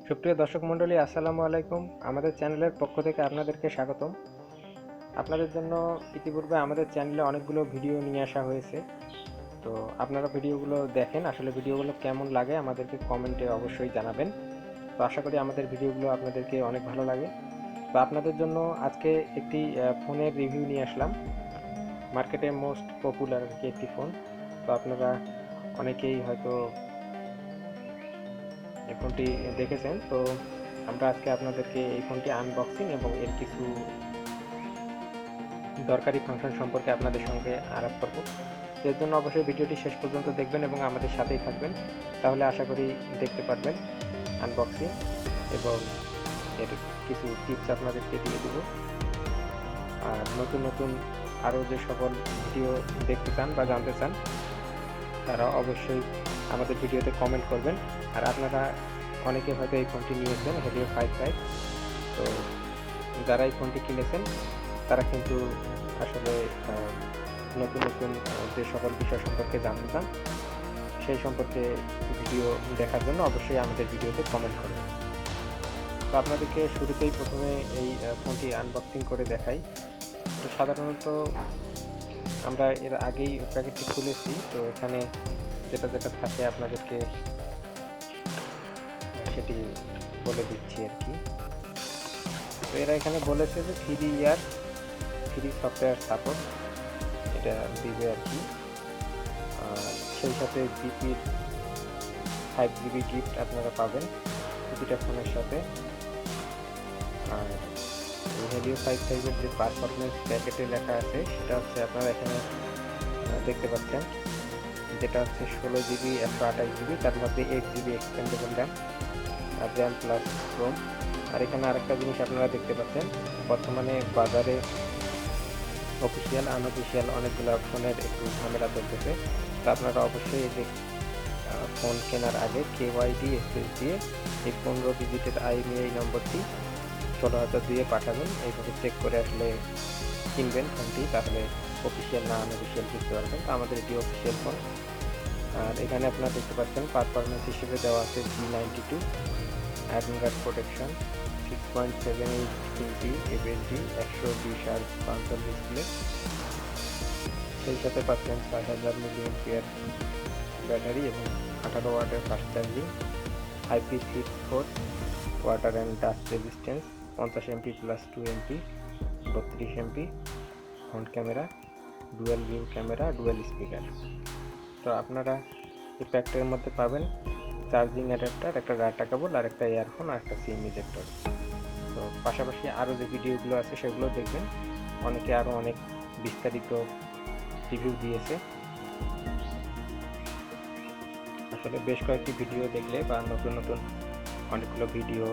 সুপ্রিয় দর্শক মণ্ডলী, আসসালামু আলাইকুম। আমাদের চ্যানেলের পক্ষ থেকে আপনাদেরকে স্বাগতম। আপনাদের জন্য ইতিপূর্বে আমাদের চ্যানেলে অনেকগুলো ভিডিও নিয়ে আসা হয়েছে। তো আপনারা ভিডিওগুলো দেখেন, আসলে ভিডিওগুলো কেমন লাগে আমাদেরকে কমেন্টে অবশ্যই জানাবেন। তো আশা করি আমাদের ভিডিওগুলো আপনাদেরকে অনেক ভালো লাগে। তো আপনাদের জন্য আজকে একটি ফোনের রিভিউ নিয়ে আসলাম। মার্কেটে মোস্ট পপুলার একটি ফোন। তো আপনারা অনেকেই হয়তো এই ফোনটি দেখেছেন। তো আমরা আজকে আপনাদেরকে এই ফোনটি আনবক্সিং এবং এর কিছু দরকারি ফাংশন সম্পর্কে আপনাদের সঙ্গে আলাপ করব। এর জন্য অবশ্যই ভিডিওটি শেষ পর্যন্ত দেখবেন এবং আমাদের সাথেই থাকবেন, তাহলে আশা করি দেখতে পারবেন আনবক্সিং এবং এর কিছু টিপস আপনাদেরকে দিয়ে দেব। আর নতুন নতুন আরও যে সকল ভিডিও দেখতে চান বা জানতে চান তারা অবশ্যই আমাদের ভিডিওতে কমেন্ট করবেন। আর আপনারা অনেকে হয়তো এই ফোনটি নিয়েছেন, হেলিও 5 তো যারা এই ফোনটি কিনেছেন তারা কিন্তু আসলে নতুন নতুন যে সকল বিষয় সম্পর্কে জানতে চান সেই সম্পর্কে ভিডিও দেখার জন্য অবশ্যই আমাদের ভিডিওতে কমেন্ট করবেন। তো আপনাদেরকে শুরুতেই প্রথমে এই ফোনটি আনবক্সিং করে দেখাই। তো সাধারণত আমরা এর আগেই প্যাকেটটি খুলেছি, তো এখানে যেটা যেটা থাকে আপনাদেরকে সেটি বলে দিচ্ছি আর কি। তো এরা এখানে বলেছে যে 3 ইয়ার ফ্রি সফটওয়্যার সাপোর্ট এটা দিবে আর কি। সেই সাথে জিপির 5GB গিফট আপনারা পাবেন প্রতিটা ফোনের সাথে। আর হেলিও 5 যে পারফরমেন্স প্যাকেটে লেখা আছে সেটা হচ্ছে আপনারা এখানে দেখতে পাচ্ছেন, যেটা হচ্ছে 16GB 128GB, তার মধ্যে 8GB এক্সটেন্ডেবল র্যাম আর র্যাম প্লাস রোম। আর এখানে আরেকটা জিনিস আপনারা দেখতে পাচ্ছেন, বর্তমানে বাজারে অফিসিয়াল আনঅফিসিয়াল অনেকগুলো ফোনের একটু ঝামেলা চলতেছে। তো আপনারা অবশ্যই এই যে ফোন কেনার আগে KYD স্পেস দিয়ে এই 15 ডিজিটের IMEI নম্বরটি 16,000 দিয়ে পাঠাবেন। এইভাবে চেক করে আসলে কিনবেন ফোনটি, তাহলে অফিসিয়াল না আনঅফিসিয়াল বুঝতে পারবেন। তো আমাদের এটি অফিসিয়াল ফোন। আর এখানে আপনারা দেখতে পাচ্ছেন পারফরমেন্স হিসেবে দেওয়া আছে G92 অ্যাডমিরাল প্রোটেকশন 6.78 ইঞ্চি FHD 120 Hz পাঞ্চাল ডিসপ্লে, সেই সাথে পাচ্ছেন 6000 mAh ব্যাটারি এবং 18 ওয়াটের fast charging, IP64 water and dust resistance, 50 MP plus 2 MP 32 MP front camera, dual view camera, dual speaker. তো আপনারা এই প্যাকটার মধ্যে পাবেন চার্জিং অ্যাডাপ্টার, একটা ডাটা কেবল, আর একটা ইয়ারফোন, আর একটা সিম ইজেক্টর। তো পাশাপাশি আরও যে ভিডিওগুলো আছে সেগুলো দেখবেন, অনেকে আরও অনেক বিস্তারিত রিভিউ দিয়েছে। আসলে বেশ কয়েকটি ভিডিও দেখলে বা নতুন নতুন অনেকগুলো ভিডিও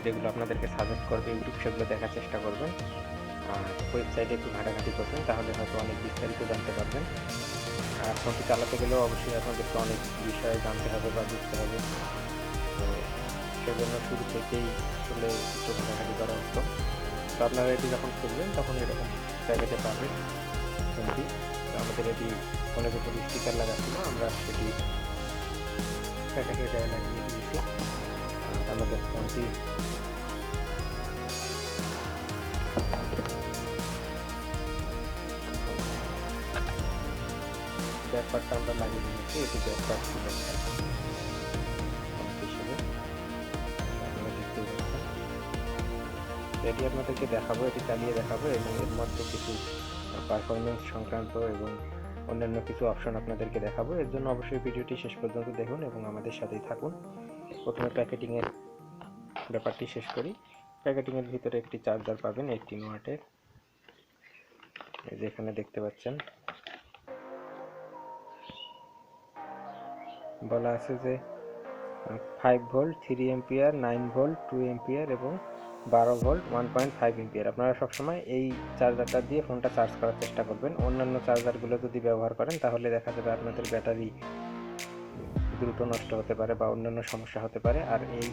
যেগুলো আপনাদেরকে সাজেস্ট করবে ইউটিউব, সেগুলো দেখার চেষ্টা করবেন। আর ওয়েবসাইটে একটু ঘাটাঘাটি করবেন, তাহলে হয়তো অনেক বিস্তারিত জানতে পারবেন। আর ফোনটি চালাতে গেলেও অবশ্যই আপনাদেরকে অনেক বিষয়ে জানতে হবে বা বুঝতে হবে। তো সেজন্য শুরু থেকেই আসলে একটু ঘাটাঘাটি করা উত্তম। তো আপনারা এটি যখন খুলবেন তখন এরকম প্যাকেটে পাবেন ফোনটি। তো আমাদের এটি ফোনের উপর স্টিকার লাগা ছিল, আমরা সেটি প্যাকেটের গায়ে লাগিয়ে দিয়েছি। আমাদের ফোনটি ব্যাকপার্টটা আমরা লাগিয়ে দিয়েছি, এটি ব্যাকপার্ট ছিল হিসেবে আপনারা দেখতেই পাচ্ছেন। এটি আপনাদেরকে দেখাবো, এটি চালিয়ে দেখাবো এবং এর মধ্যে কিছু পারফরমেন্স সংক্রান্ত এবং অন্যান্য কিছু অপশন আপনাদেরকে দেখাবো। এর জন্য অবশ্যই ভিডিওটি শেষ পর্যন্ত দেখুন এবং আমাদের সাথেই থাকুন। প্রথমে প্যাকেটিংয়ের ব্যাপারটি শেষ করি। প্যাকেটিংয়ের ভিতরে একটি চার্জার পাবেন 18 ওয়াটের, এই যে এখানে দেখতে পাচ্ছেন বলা আছে যে 5 ভোল্ট 3 এম্পিয়ার, 9 ভোল্ট 2 এম্পিয়ার এবং 12 ভোল্ট 1.5 এম্পিয়ার। আপনারা সবসময় এই চার্জারটা দিয়ে ফোনটা চার্জ করার চেষ্টা করবেন। অন্যান্য চার্জারগুলো যদি ব্যবহার করেন তাহলে দেখা যাবে আপনাদের ব্যাটারি দ্রুত নষ্ট হতে পারে বা অন্যান্য সমস্যা হতে পারে। আর এই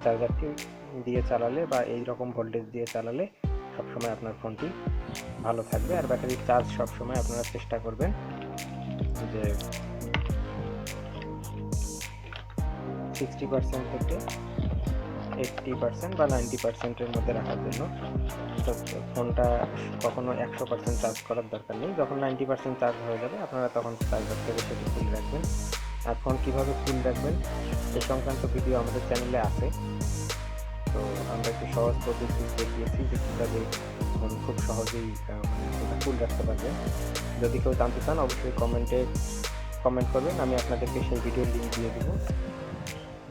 চার্জারটি দিয়ে চালালে বা এই রকম ভোল্টেজ দিয়ে চালালে সবসময় আপনার ফোনটি ভালো থাকবে। আর ব্যাটারির চার্জ সবসময় আপনারা চেষ্টা করবেন যে 60% থেকে 80% বা 90%-এর মধ্যে রাখার জন্য। তো ফোনটা কখনো 100% চার্জ করার দরকার নেই। যখন 90% চার্জ হয়ে যাবে আপনারা তখন চার্জার থেকে সেটি খুলে রাখবেন। আর ফোন কীভাবে ফুল রাখবেন সে সংক্রান্ত ভিডিও আমাদের চ্যানেলে আছে। তো আমরা একটি সহজ পদ্ধতি দেখিয়েছি যে কীভাবে ফোন খুব সহজেই ফোনটা ফুল রাখতে পারবেন। যদি কেউ জানতে চান অবশ্যই কমেন্ট করবেন, আমি আপনাদেরকে সেই ভিডিওর লিঙ্ক দিয়ে দেবো।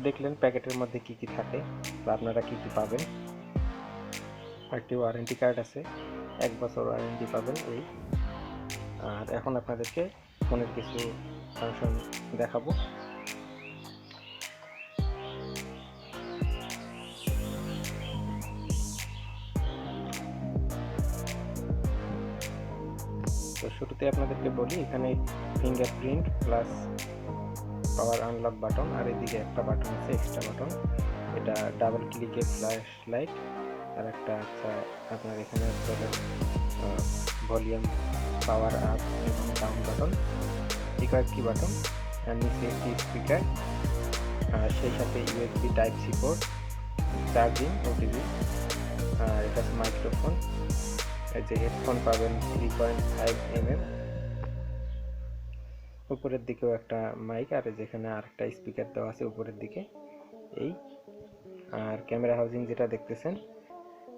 দেখলেন প্যাকেটের মধ্যে কি কি থাকে বা আপনারা কি কি পাবেন। একটি ওয়ারেন্টি কার্ড আছে, 1 বছর ওয়ারেন্টি পাবেন এই। আর এখন আপনাদেরকে ফোনের কিছু ফাংশন দেখাবো। তো শুরুতে আপনাদেরকে বলি, এখানে ফিঙ্গারপ্রিন্ট প্লাস পাওয়ার আনলক বাটন, আর এদিকে একটা বাটন আছে এক্সট্রা বাটন, এটা ডাবল ক্লিকে ফ্ল্যাশ লাইট। আর একটা আচ্ছা আপনার এখানে ভলিউম পাওয়ার আপ এবং ডাউন বাটন, এই কয়েকটি বাটন। আর নিচে একটি স্পিকার, আর সেই সাথে USB type C port, charging, OTG. আর এটা হচ্ছে মাইক্রোফোন, এই যে হেডফোন পাবেন 3.5 mm। উপরের দিকেও একটা মাইক, আর যেখানে আরেকটা স্পিকার দেওয়া আছে উপরের দিকে এই। আর ক্যামেরা হাউজিং যেটা দেখতেছেন,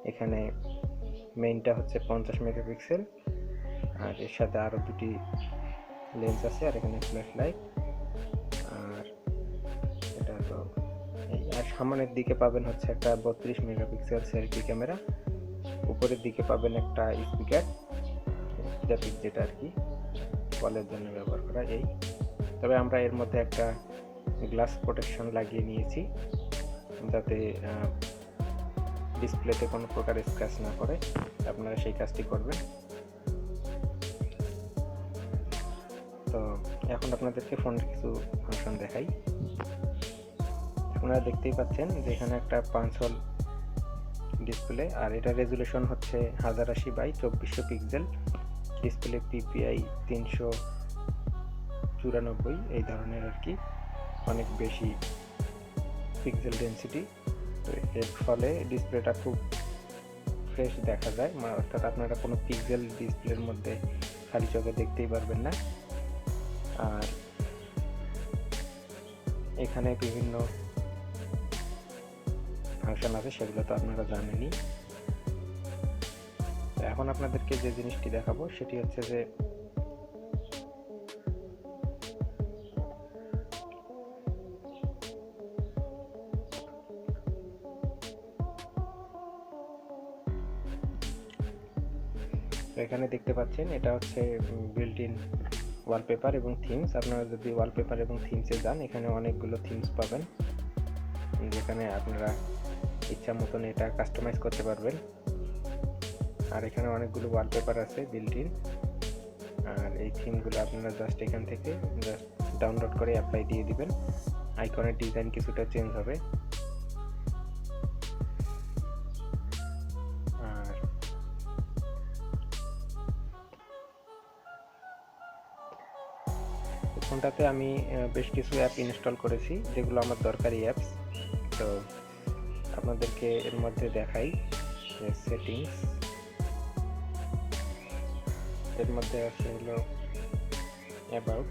এখানে মেইনটা হচ্ছে 50 মেগাপিক্সেল, আর এর সাথে আরও দুটি লেন্স আছে, আর এখানে ফ্ল্যাশ লাইট। আর এটা তো এই। আর সামনের দিকে পাবেন হচ্ছে একটা 32 মেগাপিক্সেল সেলফি ক্যামেরা, উপরের দিকে পাবেন একটা স্পিকার যেটা আর কি কলের জন্য ব্যবহার করা এই। তবে আমরা এর মধ্যে একটা গ্লাস প্রোটেকশন লাগিয়ে নিয়েছি যাতে ডিসপ্লেতে কোনো প্রকার স্ক্র্যাচ না করে, আপনারা সেই কাজটি করবেন। তো এখন আপনাদেরকে ফোনের কিছু ফাংশন দেখাই। আপনারা দেখতেই পাচ্ছেন যে এখানে একটা 5 হল ডিসপ্লে, আর এটা রেজুলেশন হচ্ছে 1080x2400 পিক্সেল। ডিসপ্লে পিপিআই 394 এই ধরনের আর কি, অনেক বেশি পিক্সেল ডেন্সিটি। তো এর ফলে ডিসপ্লেটা খুব ফ্রেশ দেখা যায়, অর্থাৎ আপনারা কোনো পিক্সেল ডিসপ্লের মধ্যে খালি চোখে দেখতেই পারবেন না। আর এখানে বিভিন্ন ফাংশন আছে, সেগুলো তো আপনারা জানেনই। এখন আপনাদেরকে যে জিনিসটি দেখাবো সেটি হচ্ছে যে এখানে দেখতে পাচ্ছেন এটা হচ্ছে বিল্ট ইন ওয়ালপেপার এবং থিমস। আপনারা যদি ওয়ালপেপার এবং থিমসে যান, এখানে অনেকগুলো থিমস পাবেন যেখানে আপনারা ইচ্ছা মতন এটা কাস্টমাইজ করতে পারবেন। আর এখানে অনেকগুলো ওয়ালপেপার আছে বিল্ট ইন, আর এই থিমগুলো আপনারা জাস্ট এখান থেকে জাস্ট ডাউনলোড করে অ্যাপ্লাই দিয়ে দিবেন। আইকনের ডিজাইন কিছুটা চেঞ্জ হবে। আর ফোনটাতে আমি বেশ কিছু অ্যাপ ইনস্টল করেছি যেগুলো আমার দরকারি অ্যাপস। তো আপনাদেরকে এর মধ্যে দেখাই সেটিংস। এর মধ্যে আছে হলো অ্যাবাউট,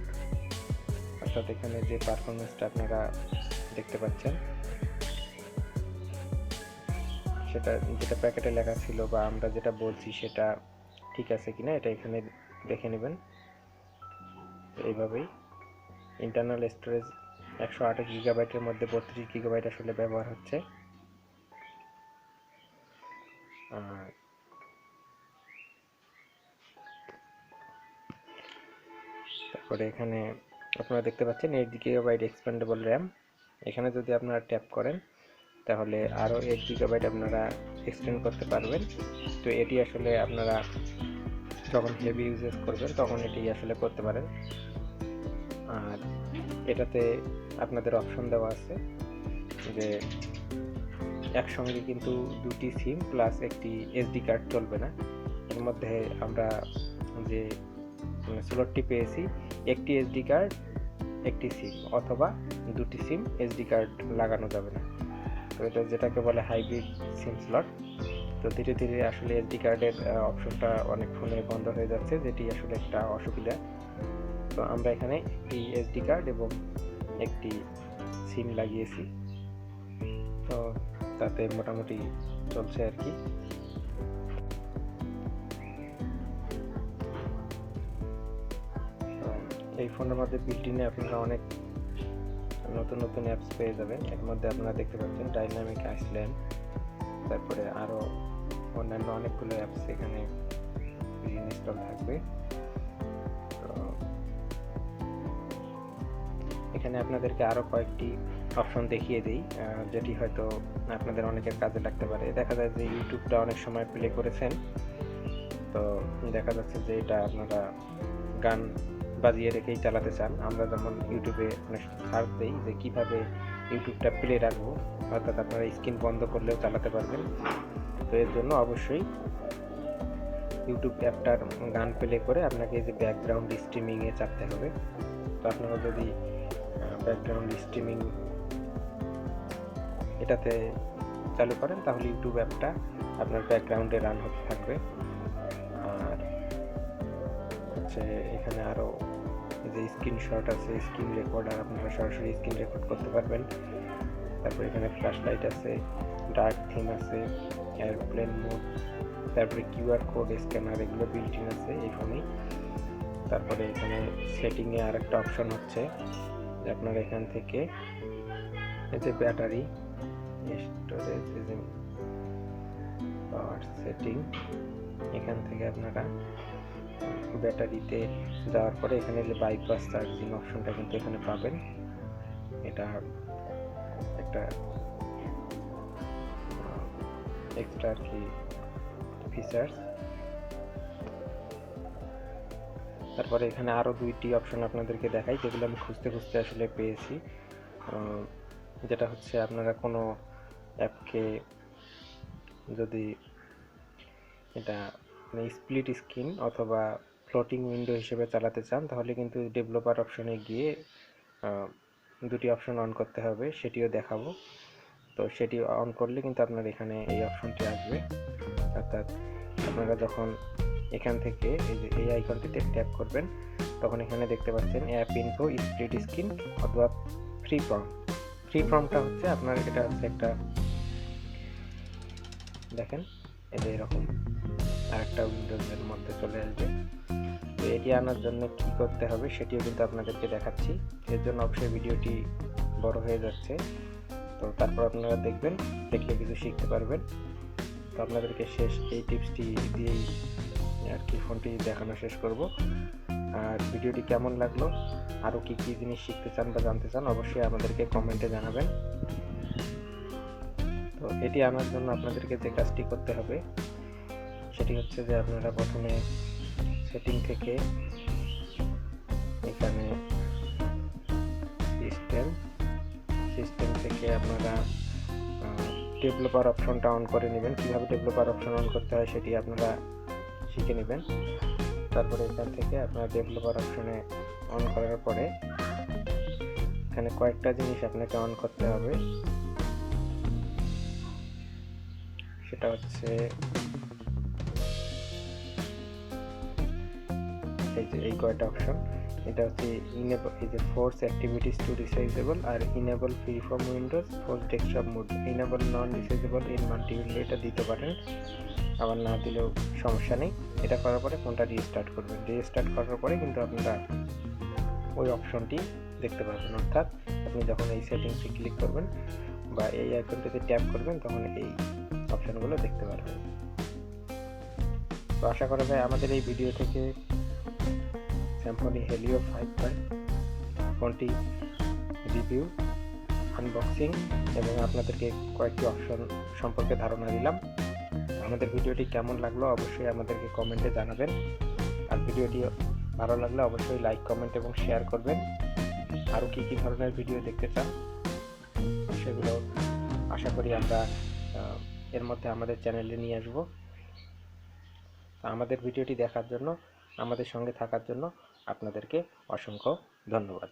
অর্থাৎ এখানে যে পারফরমেন্সটা আপনারা দেখতে পাচ্ছেন সেটা যেটা প্যাকেটে লেখা ছিল বা আমরা যেটা বলছি সেটা ঠিক আছে কিনা এটা এখানে দেখে নেবেন। এইভাবেই ইন্টারনাল স্টোরেজ 128 গিগাবাইটের মধ্যে 32 গিগাবাইট আসলে ব্যবহার হচ্ছে। তারপরে এখানে আপনারা দেখতে পাচ্ছেন 8 গিগাবাইট এক্সপ্যান্ডেবল র্যাম। এখানে যদি আপনারা ট্যাপ করেন তাহলে আরও 8 গিগাবাইট আপনারা এক্সটেন্ড করতে পারবেন। তো এটি আসলে আপনারা যখন হেভি ইউজেস করবেন তখন এটি আসলে করতে পারেন। আর এটাতে আপনাদের অপশন দেওয়া আছে যে একসঙ্গে কিন্তু দুটি সিম প্লাস একটি এসডি কার্ড চলবে না। এর মধ্যে আমরা যে স্লটটি পেয়েছি একটি এসডি কার্ড একটি সিম, অথবা দুটি সিম এসডি কার্ড লাগানো যাবে না। তো এটা যেটাকে বলে হাইব্রিড সিম স্লট। তো ধীরে ধীরে আসলে এসডি কার্ডের অপশনটা অনেক ফোনে বন্ধ হয়ে যাচ্ছে, যেটি আসলে একটা অসুবিধা। তো আমরা এখানে একটি এসডি কার্ড এবং একটি সিম লাগিয়েছি, তো তাতে মোটামুটি চলছে আর কি। এই ফোনের মধ্যে বিল্ট-ইনে আপনারা অনেক নতুন নতুন অ্যাপস পেয়ে যাবেন। এর মধ্যে আপনারা দেখতে পাচ্ছেন ডাইনামিক আইসল্যান্ড, তারপরে আরও অন্যান্য অনেকগুলো অ্যাপস এখানে ইনস্টল থাকবে। তো এখানে আপনাদেরকে আরও কয়েকটি অপশন দেখিয়ে দিই, যেটি হয়তো আপনাদের অনেকের কাজে লাগতে পারে। দেখা যায় যে ইউটিউবটা অনেক সময় প্লে করেছেন, তো দেখা যাচ্ছে যে এটা আপনারা গান বাজিয়ে রেখেই চালাতে চান। আমরা যেমন ইউটিউবে অনেক সার্চ দিই যে কীভাবে ইউটিউবটা প্লে রাখবো, অর্থাৎ আপনারা স্ক্রিন বন্ধ করলেও চালাতে পারবেন। তো এর জন্য অবশ্যই ইউটিউব অ্যাপটার গান প্লে করে আপনাকে এই যে ব্যাকগ্রাউন্ড স্ট্রিমিংয়ে চাপতে হবে। তো আপনারা যদি ব্যাকগ্রাউন্ড স্ট্রিমিং এটাতে চালু করেন তাহলে ইউটিউব অ্যাপটা আপনার ব্যাকগ্রাউন্ডে রান হতে থাকবে। আর হচ্ছে এখানে আরও যে স্ক্রিনশট আছে, স্ক্রিন রেকর্ডার, আপনারা সরাসরি স্ক্রিন রেকর্ড করতে পারবেন। তারপরে এখানে ফ্ল্যাশ লাইট আছে, ডার্ক থিম আছে, এয়ারপ্লেন মোড, তারপরে কিউআর কোড স্ক্যানার, এগুলো বিল্ট ইন আছে এই ফোনেই। তারপরে এখানে সেটিংয়ে আর একটা অপশন হচ্ছে যে আপনারা এখান থেকে এই যে ব্যাটারি, স্টোরেজ, পাওয়ার সেটিং, এখান থেকে আপনারা ব্যাটারিতে যাওয়ার পরে এখানে যে বাইপাস চার্জিং অপশনটা কিন্তু এখানে পাবেন। এটা একটা এক্সট্রা আর কি ফিচার্স। তারপরে এখানে আরও দুইটি অপশন আপনাদেরকে দেখাই, যেগুলো আমি খুঁজতে খুঁজতে আসলে পেয়েছি। যেটা হচ্ছে আপনারা কোনো অ্যাপকে যদি এটা মানে স্প্লিট স্ক্রিন অথবা ফ্লোটিং উইন্ডো হিসেবে চালাতে চান, তাহলে কিন্তু ডেভেলপার অপশনে গিয়ে দুটি অপশন অন করতে হবে, সেটিও দেখাবো। তো সেটি অন করলে কিন্তু আপনার এখানে এই অপশনটি আসবে। অর্থাৎ আপনারা যখন এখান থেকে এই যে এই আইকনটিতে ট্যাপ করবেন, তখন এখানে দেখতে পাচ্ছেন অ্যাপ ইনফো, স্প্লিট স্ক্রিন অথবা ফ্রি ফর্ম। ফ্রি ফর্মটা হচ্ছে আপনার, এটা হচ্ছে একটা দেখেন এই যে এরকম আরেকটা উইন্ডোজের মধ্যে চলে আসবে। তো এটি আনার জন্য কি করতে হবে সেটিও কিন্তু আপনাদেরকে দেখাচ্ছি। এর জন্য অবশ্যই ভিডিওটি বড় হয়ে যাচ্ছে, তো তারপর আপনারা দেখবেন, দেখলে কিছু শিখতে পারবেন। তো আপনাদেরকে শেষ এই টিপসটি দিয়েই আর কি ফোনটি দেখানো শেষ করব। আর ভিডিওটি কেমন লাগলো, আরও কী কী জিনিস শিখতে চান বা জানতে চান, অবশ্যই আমাদেরকে কমেন্টে জানাবেন। তো এটি আনার জন্য আপনাদেরকে যে কাজটি করতে হবে সেটি হচ্ছে যে আপনারা প্রথমে সেটিং থেকে এখানে সিস্টেম থেকে আপনারা ডেভেলপার অপশনটা অন করে নেবেন। কীভাবে ডেভেলপার অপশন অন করতে হয় সেটি আপনারা শিখে নেবেন। তারপরে এখান থেকে আপনারা ডেভেলপার অপশনে অন করার পরে এখানে কয়েকটা জিনিস আপনাকে অন করতে হবে। সেটা হচ্ছে এই কয়টা অপশন, এটা হচ্ছে ইনেবল, এই যে ফোর্স অ্যাক্টিভিটিস টু রিসাইজেবল আর enable free form windows, force desktop mode, enable non resizable in multi window, এটা দিতে পারেন, আবার না দিলেও সমস্যা নেই। এটা করার পরে ফোনটা রিস্টার্ট করবেন। রিস্টার্ট করার পরে কিন্তু আপনারা ওই অপশনটি দেখতে পাবেন। অর্থাৎ আপনি যখন এই সেটিংসে ক্লিক করবেন বা এই আইকনটিতে ট্যাপ করবেন, তখন এই অপশনগুলো দেখতে পারবেন। তো আশা করা যায় আমাদের এই ভিডিও থেকে Symphony Helio 5 ফোনটি রিভিউ, আনবক্সিং এবং আপনাদেরকে কয়েকটি অপশন সম্পর্কে ধারণা দিলাম। আমাদের ভিডিওটি কেমন লাগলো অবশ্যই আমাদেরকে কমেন্টে জানাবেন। আর ভিডিওটি ভালো লাগলে অবশ্যই লাইক, কমেন্ট এবং শেয়ার করবেন। আরও কী কী ধরনের ভিডিও দেখতে চান সেগুলো আশা করি আমরা এর মধ্যে আমাদের চ্যানেলে নিয়ে আসব। আমাদের ভিডিওটি দেখার জন্য, আমাদের সঙ্গে থাকার জন্য আপনাদেরকে অসংখ্য ধন্যবাদ।